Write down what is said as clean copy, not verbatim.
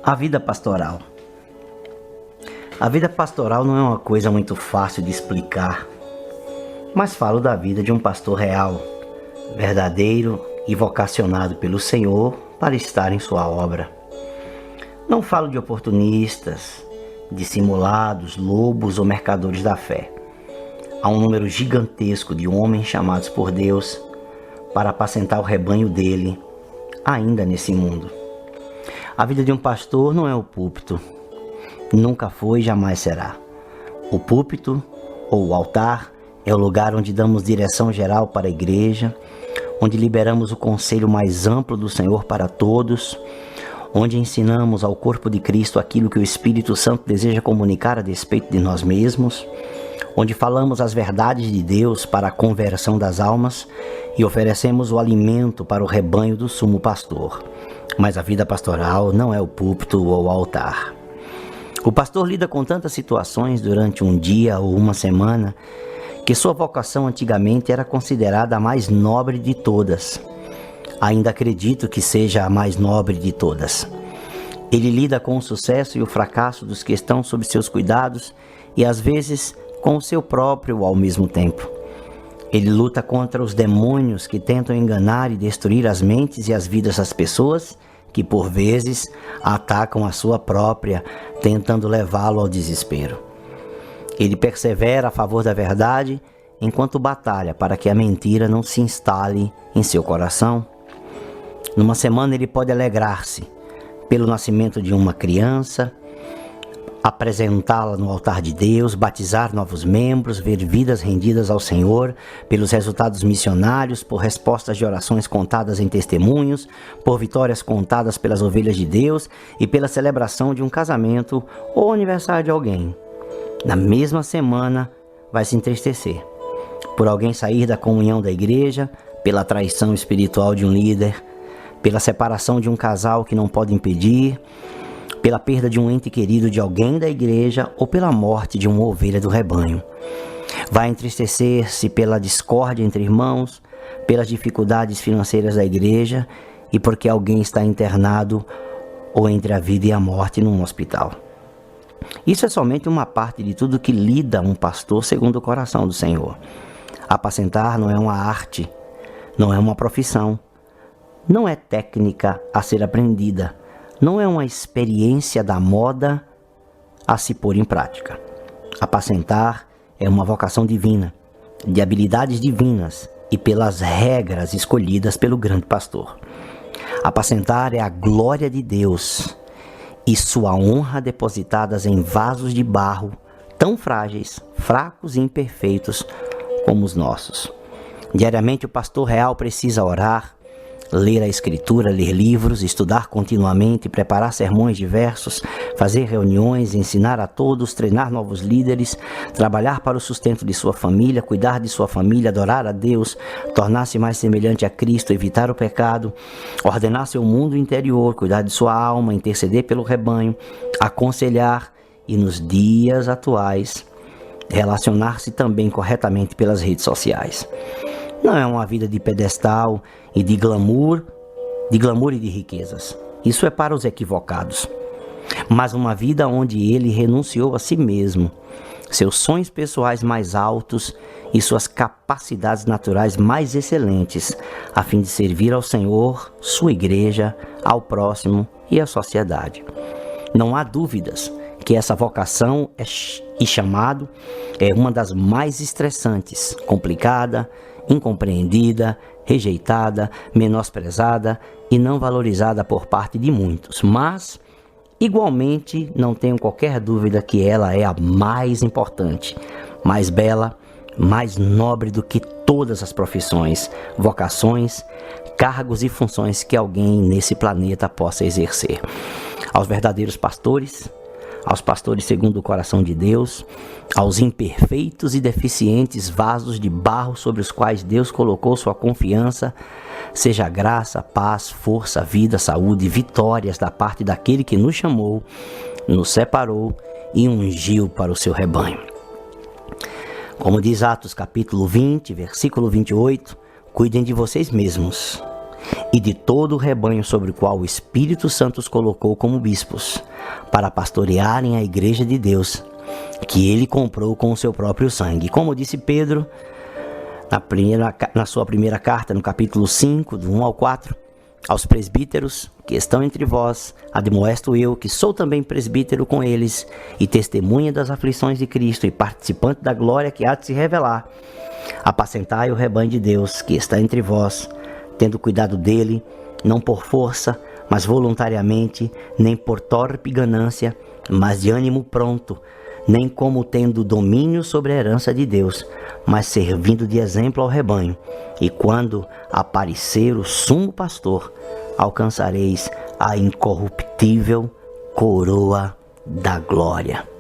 A vida pastoral. A vida pastoral não é uma coisa muito fácil de explicar, mas falo da vida de um pastor real, verdadeiro e vocacionado pelo Senhor para estar em sua obra. Não falo de oportunistas, dissimulados, lobos ou mercadores da fé. Há um número gigantesco de homens chamados por Deus para apacentar o rebanho dele, ainda nesse mundo. A vida de um pastor não é o púlpito. Nunca foi e jamais será. O púlpito, ou o altar, é o lugar onde damos direção geral para a igreja, onde liberamos o conselho mais amplo do Senhor para todos, onde ensinamos ao corpo de Cristo aquilo que o Espírito Santo deseja comunicar a despeito de nós mesmos, onde falamos as verdades de Deus para a conversão das almas e oferecemos o alimento para o rebanho do sumo pastor. Mas a vida pastoral não é o púlpito ou o altar. O pastor lida com tantas situações durante um dia ou uma semana que sua vocação antigamente era considerada a mais nobre de todas. Ainda acredito que seja a mais nobre de todas. Ele lida com o sucesso e o fracasso dos que estão sob seus cuidados e às vezes com o seu próprio ao mesmo tempo. Ele luta contra os demônios que tentam enganar e destruir as mentes e as vidas das pessoas, que por vezes atacam a sua própria, tentando levá-lo ao desespero. Ele persevera a favor da verdade, enquanto batalha para que a mentira não se instale em seu coração. Numa semana ele pode alegrar-se pelo nascimento de uma criança, apresentá-la no altar de Deus, batizar novos membros, ver vidas rendidas ao Senhor, pelos resultados missionários, por respostas de orações contadas em testemunhos, por vitórias contadas pelas ovelhas de Deus e pela celebração de um casamento ou aniversário de alguém. Na mesma semana vai se entristecer por alguém sair da comunhão da igreja, pela traição espiritual de um líder, pela separação de um casal que não pode impedir, pela perda de um ente querido de alguém da igreja ou pela morte de uma ovelha do rebanho. Vai entristecer-se pela discórdia entre irmãos, pelas dificuldades financeiras da igreja e porque alguém está internado ou entre a vida e a morte num hospital. Isso é somente uma parte de tudo que lida um pastor segundo o coração do Senhor. Apacentar não é uma arte, não é uma profissão, não é técnica a ser aprendida, não é uma experiência da moda a se pôr em prática. Apacentar é uma vocação divina, de habilidades divinas e pelas regras escolhidas pelo grande pastor. Apacentar é a glória de Deus e sua honra depositadas em vasos de barro tão frágeis, fracos e imperfeitos como os nossos. Diariamente o pastor real precisa orar, ler a Escritura, ler livros, estudar continuamente, preparar sermões diversos, fazer reuniões, ensinar a todos, treinar novos líderes, trabalhar para o sustento de sua família, cuidar de sua família, adorar a Deus, tornar-se mais semelhante a Cristo, evitar o pecado, ordenar seu mundo interior, cuidar de sua alma, interceder pelo rebanho, aconselhar e, nos dias atuais, relacionar-se também corretamente pelas redes sociais. Não é uma vida de pedestal e de glamour e de riquezas. Isso é para os equivocados. Mas uma vida onde ele renunciou a si mesmo, seus sonhos pessoais mais altos e suas capacidades naturais mais excelentes, a fim de servir ao Senhor, sua igreja, ao próximo e à sociedade. Não há dúvidas que essa vocação e chamado é uma das mais estressantes, complicada, incompreendida, rejeitada, menosprezada e não valorizada por parte de muitos. Mas, igualmente, não tenho qualquer dúvida que ela é a mais importante, mais bela, mais nobre do que todas as profissões, vocações, cargos e funções que alguém nesse planeta possa exercer. Aos verdadeiros pastores, aos pastores segundo o coração de Deus, aos imperfeitos e deficientes vasos de barro sobre os quais Deus colocou sua confiança, seja graça, paz, força, vida, saúde e vitórias da parte daquele que nos chamou, nos separou e ungiu para o seu rebanho. Como diz Atos capítulo 20, versículo 28, cuidem de vocês mesmos e de todo o rebanho sobre o qual o Espírito Santo os colocou como bispos, para pastorearem a igreja de Deus, que ele comprou com o seu próprio sangue. Como disse Pedro, na sua primeira carta, no capítulo 5, do 1 ao 4, aos presbíteros que estão entre vós, admoesto eu, que sou também presbítero com eles, e testemunha das aflições de Cristo, e participante da glória que há de se revelar. Apacentai o rebanho de Deus, que está entre vós, tendo cuidado dele, não por força, mas voluntariamente, nem por torpe ganância, mas de ânimo pronto, nem como tendo domínio sobre a herança de Deus, mas servindo de exemplo ao rebanho. E quando aparecer o sumo pastor, alcançareis a incorruptível coroa da glória.